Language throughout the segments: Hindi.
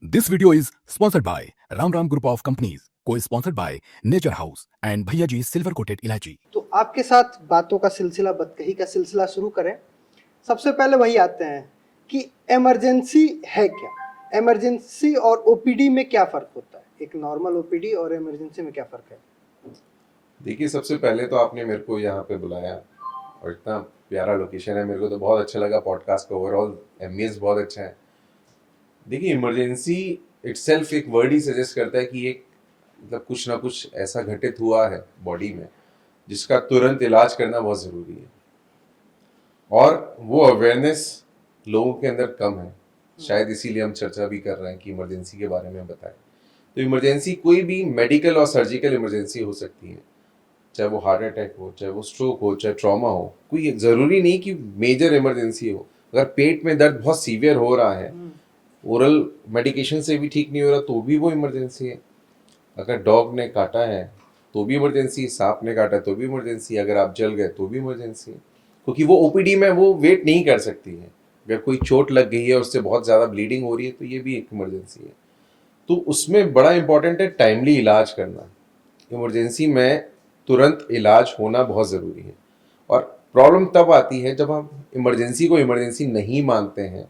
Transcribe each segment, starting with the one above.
This video is sponsored by Ram Ram Group of Companies, co-sponsored by Nature House and Bhaiya Ji Silver Coated Ilaichi. तो आपके साथ बातों का सिलसिला बदकही का सिलसिला शुरू करें। सबसे पहले वही आते हैं कि इमरजेंसी है क्या, इमरजेंसी और ओपीडी में क्या फ़र्क होता है, एक नॉर्मल ओपीडी और इमरजेंसी में क्या फ़र्क है? देखिए, सबसे पहले तो आपने मेरे को यहाँ पे बुलाया और इतना प्यारा लोकेशन है, मेरे को तो बहुत अच्छा लगा। पॉडकास्ट का ओवरऑल एम्बियंस बहुत अच्छा है। देखिए, इमरजेंसी इटसेल्फ एक वर्ड ही सजेस्ट करता है कि एक मतलब कुछ ना कुछ ऐसा घटित हुआ है बॉडी में जिसका तुरंत इलाज करना बहुत ज़रूरी है, और वो अवेयरनेस लोगों के अंदर कम है। शायद इसीलिए हम चर्चा भी कर रहे हैं कि इमरजेंसी के बारे में बताएं। तो इमरजेंसी कोई भी मेडिकल और सर्जिकल इमरजेंसी हो सकती है, चाहे वो हार्ट अटैक हो, चाहे वो स्ट्रोक हो, चाहे ट्रॉमा हो। कोई ज़रूरी नहीं कि मेजर इमरजेंसी हो। अगर पेट में दर्द बहुत सीवियर हो रहा है, ओरल मेडिकेशन से भी ठीक नहीं हो रहा, तो भी वो इमरजेंसी है। अगर डॉग ने काटा है तो भी इमरजेंसी, सांप ने काटा तो भी इमरजेंसी, अगर आप जल गए तो भी इमरजेंसी है। क्योंकि वो ओपीडी में वो वेट नहीं कर सकती है। अगर कोई चोट लग गई है, उससे बहुत ज़्यादा ब्लीडिंग हो रही है, तो ये भी एक इमरजेंसी है। तो उसमें बड़ा इंपॉर्टेंट है टाइमली इलाज करना। इमरजेंसी में तुरंत इलाज होना बहुत ज़रूरी है। और प्रॉब्लम तब आती है जब हम इमरजेंसी को इमरजेंसी नहीं मानते हैं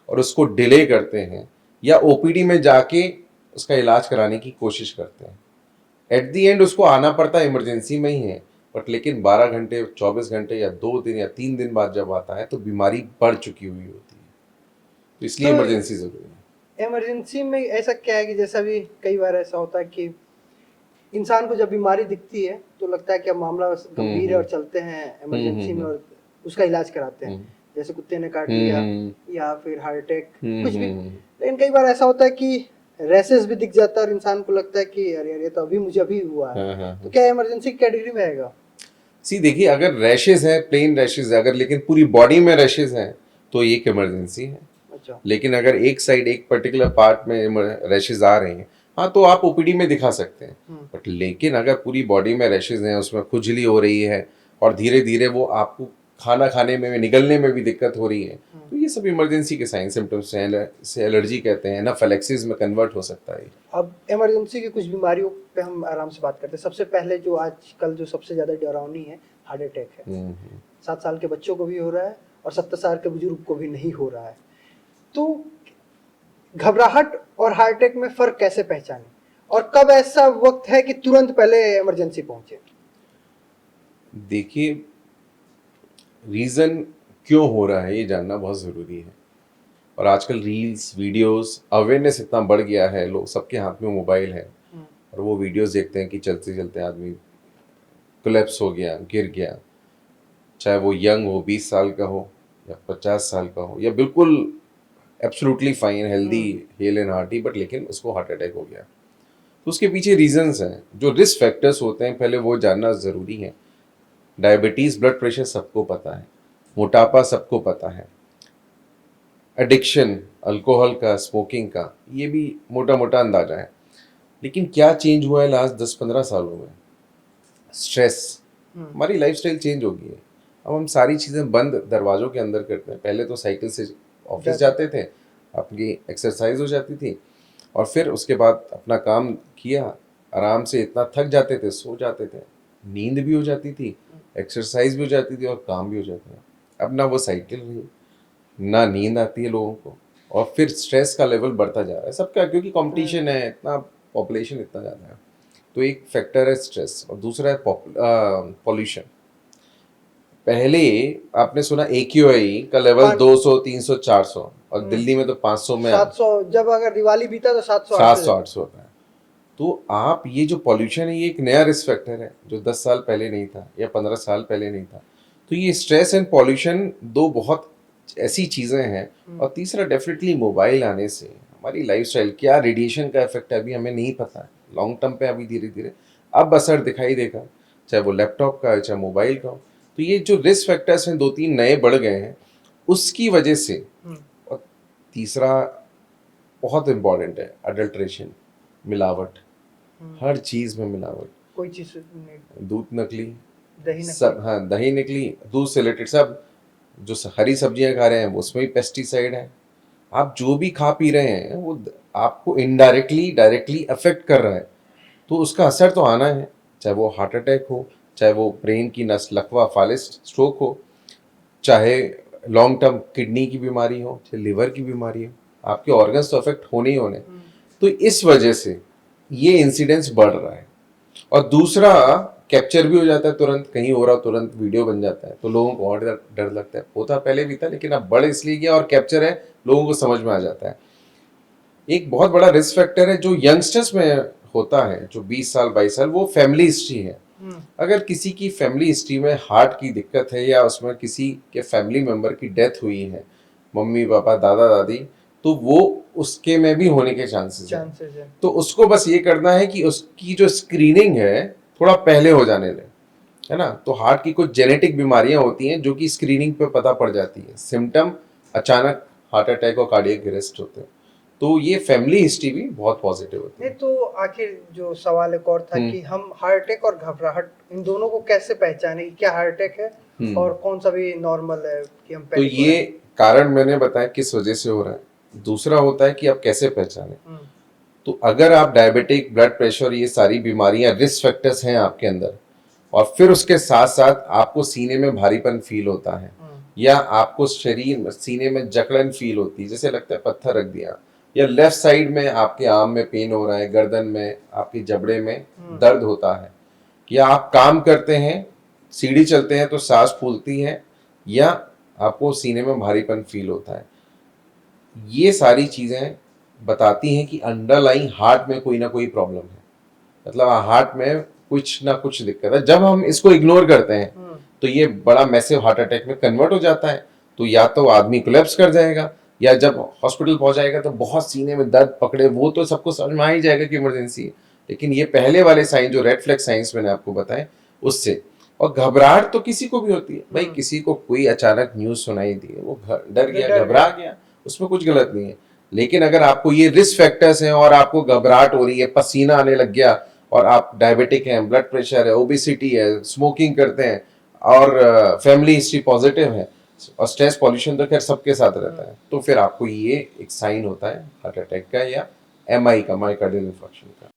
और उसको डिले करते हैं, या ओपीडी में जाके उसका इलाज कराने की कोशिश करते हैं। एट दी एंड उसको आना पड़ता है इमरजेंसी में ही है, बट लेकिन 12 घंटे, 24 घंटे या 2 दिन या 3 दिन बाद जब आता है तो बीमारी बढ़ चुकी हुई होती है। तो इसलिए तो इमरजेंसी ज़रूरी है। इमरजेंसी में ऐसा क्या है कि जैसा भी कई बार ऐसा होता है कि इंसान को जब बीमारी दिखती है तो लगता है कि अब मामला गंभीर है और चलते हैं इमरजेंसी में और उसका इलाज कराते हैं, जैसे कुत्ते ने काट लिया या फिर हार्ट अटैक कुछ भी। लेकिन कई बार ऐसा होता है कि रैसेस भी दिख जाता है और इंसान को लगता है कि अरे ये तो अभी मुझे अभी हुआ है। तो क्या इमरजेंसी कैटेगरी में आएगा? देखिए, अगर रैशेज है, प्लेन रैशेज है, अगर लेकिन पूरी बॉडी में रैशेज हैं तो ये एक इमरजेंसी है। अच्छा। लेकिन अगर एक साइड, एक पर्टिकुलर पार्ट में रैशेज आ रहे हैं, हाँ, तो आप ओपीडी में दिखा सकते हैं। बट लेकिन अगर पूरी बॉडी में रैशेज हैं, उसमें खुजली हो रही है और धीरे धीरे वो आपको खाना खाने में, निगलने में भी दिक्कत हो रही है, तो ये सब इमरजेंसी के साइन सिम्टम्स हैं। इसे एलर्जी कहते हैं, एनाफिलैक्सिस में कन्वर्ट हो सकता है। अब इमरजेंसी की कुछ बीमारियों पे हम आराम से बात करते हैं। सबसे पहले जो आजकल जो सबसे ज़्यादा डरावनी है, हार्ट अटैक है। 7 साल के बच्चों को भी हो रहा है और 70 साल के बुजुर्ग को भी नहीं हो रहा है। तो घबराहट और हार्ट अटैक में फ़र्क कैसे पहचानें, और कब ऐसा वक्त है कि तुरंत पहले इमरजेंसी पहुंचे? देखिए, रीज़न क्यों हो रहा है ये जानना बहुत ज़रूरी है। और आजकल रील्स, वीडियोस, अवेयरनेस इतना बढ़ गया है, लोग सबके हाथ में मोबाइल है और वो वीडियोस देखते हैं कि चलते चलते आदमी कोलैप्स हो गया, गिर गया। चाहे वो यंग हो, 20 साल का हो या 50 साल का हो, या बिल्कुल absolutely fine, healthy, hello and hearty, but लेकिन उसको हार्ट अटैक हो गया। तो उसके पीछे रीजंस हैं, जो रिस्क फैक्टर्स होते हैं, पहले वो जानना ज़रूरी है। डायबिटीज़, ब्लड प्रेशर सबको पता है, मोटापा सबको पता है, एडिक्शन, अल्कोहल का, स्मोकिंग का, ये भी मोटा मोटा अंदाजा है। लेकिन क्या चेंज हुआ है लास्ट 10-15 सालों में? स्ट्रेस। हमारी लाइफस्टाइल चेंज हो गई है। अब हम सारी चीज़ें बंद दरवाज़ों के अंदर करते हैं। पहले तो साइकिल से ऑफिस जाते थे, अपनी एक्सरसाइज हो जाती थी, और फिर उसके बाद अपना काम किया, आराम से इतना थक जाते थे, सो जाते थे, नींद भी हो जाती थी, एक्सरसाइज भी हो जाती थी और काम भी हो जाता था। अब ना वो साइकिल रही, ना नींद आती है लोगों को, और फिर स्ट्रेस का लेवल बढ़ता जा रहा है सबका, क्योंकि कंपटीशन है, इतना पॉपुलेशन इतना ज़्यादा है। तो एक फैक्टर है स्ट्रेस, और दूसरा है पॉल्यूशन। पहले आपने सुना AQI का लेवल 200, 300, 400, और दिल्ली में तो 500 में 700, जब अगर दिवाली बीता तो 700 800 होता है। तो आप ये जो पॉल्यूशन है, ये एक नया रिस्क फैक्टर है जो 10 साल पहले नहीं था या 15 साल पहले नहीं था। तो ये स्ट्रेस एंड पॉल्यूशन दो बहुत ऐसी चीज़ें हैं। और तीसरा डेफिनेटली मोबाइल आने से हमारी लाइफस्टाइल, क्या रेडिएशन का इफेक्ट है अभी हमें नहीं पता है, लॉन्ग टर्म पे अभी धीरे धीरे अब असर दिखाई देगा, चाहे वो लैपटॉप का है, चाहे मोबाइल का हो। तो ये जो रिस्क फैक्टर्स हैं 2-3 नए बढ़ गए हैं उसकी वजह से। और तीसरा बहुत इम्पॉर्टेंट है अडल्ट्रेशन, मिलावट। हर चीज़ में मिलावट, कोई चीज़ नहीं, दूध नकली, दही सब, हाँ, दही नकली, दूध से रिलेटेड सब, जो हरी सब्जियां खा रहे हैं उसमें भी पेस्टिसाइड है। आप जो भी खा पी रहे हैं वो आपको इनडायरेक्टली डायरेक्टली अफेक्ट कर रहा है, तो उसका असर तो आना है, चाहे वो हार्ट अटैक हो, चाहे वो ब्रेन की नस लकवा फालिस स्ट्रोक हो, चाहे लॉन्ग टर्म किडनी की बीमारी हो, चाहे लिवर की बीमारी हो, आपके ऑर्गन्स तो अफेक्ट होने ही होने। तो इस वजह से ये इंसिडेंस बढ़ रहा है। और दूसरा, कैप्चर भी हो जाता है तुरंत, कहीं हो रहा तुरंत वीडियो बन जाता है, तो लोगों को और डर लगता है। होता पहले भी था, लेकिन अब बढ़ इसलिए गया और कैप्चर है, लोगों को समझ में आ जाता है। एक बहुत बड़ा रिस्क फैक्टर है जो यंगस्टर्स में होता है, जो 20 साल 22 साल, वो फैमिली हिस्ट्री है। अगर किसी की फैमिली हिस्ट्री में हार्ट की दिक्कत है या उसमें किसी के फैमिली मेंबर की डेथ हुई है, मम्मी पापा दादा दादी, तो वो उसके में भी होने के चांसेस है। तो उसको बस ये करना है कि उसकी जो स्क्रीनिंग है थोड़ा पहले हो जाने दें, है ना। तो हार्ट की कुछ जेनेटिक बीमारियां होती हैं जो कि स्क्रीनिंग पे पता पड़ जाती है, सिम्टम अचानक हार्ट अटैक और कार्डियक अरेस्ट होते हैं। तो ये फैमिली हिस्ट्री भी बहुत पॉजिटिव होती है। नहीं, तो आखिर जो सवाल एक और था कि हम हार्ट अटैक और घबराहट इन दोनों को कैसे पहचाने, क्या हार्ट अटैक है और कौन सा भी नॉर्मल है कि हम तो ये कारण मैंने बताया किस वजह से हो रहा है। दूसरा होता है कि आप कैसे पहचाने। तो अगर आप डायबिटिक, ब्लड प्रेशर, ये सारी बीमारियां रिस्क फैक्टर्स हैं आपके अंदर, और फिर उसके साथ साथ आपको सीने में भारीपन फील होता है, या आपको शरीर में सीने में जकड़न फील होती है, जैसे लगता है पत्थर रख दिया, या लेफ्ट साइड में आपके आर्म में पेन हो रहा है, गर्दन में, आपकी जबड़े में दर्द होता है, या आप काम करते हैं, सीढ़ी चलते हैं तो सांस फूलती है, या आपको सीने में भारीपन फील होता है, ये सारी चीजें बताती हैं कि अंडरलाइंग हार्ट में कोई ना कोई प्रॉब्लम है। मतलब हार्ट में कुछ ना कुछ दिक्कत है। जब हम इसको इग्नोर करते हैं तो ये बड़ा मैसिव हार्ट अटैक में कन्वर्ट हो जाता है। तो या तो आदमी कोलैप्स कर जाएगा, या जब हॉस्पिटल पहुंच जाएगा तो बहुत सीने में दर्द पकड़े, वो तो सबको समझ में आ ही जाएगा कि इमरजेंसी है। लेकिन ये पहले वाले साइन जो रेड फ्लैग साइंस मैंने आपको बताए उससे। और घबराहट तो किसी को भी होती है भाई, किसी को कोई अचानक न्यूज सुनाई दी, वो डर गया, घबरा गया, उसमें कुछ गलत नहीं है। लेकिन अगर आपको ये रिस्क फैक्टर्स हैं और आपको घबराहट हो रही है, पसीना आने लग गया, और आप डायबिटिक हैं, ब्लड प्रेशर है, ओबेसिटी है, स्मोकिंग करते हैं, और फैमिली हिस्ट्री पॉजिटिव है, और स्ट्रेस पॉल्यूशन तो खैर सबके साथ रहता है, तो फिर आपको ये एक साइन होता है हार्ट अटैक का या एमआई का, मायोकार्डियल इंफार्क्शन का।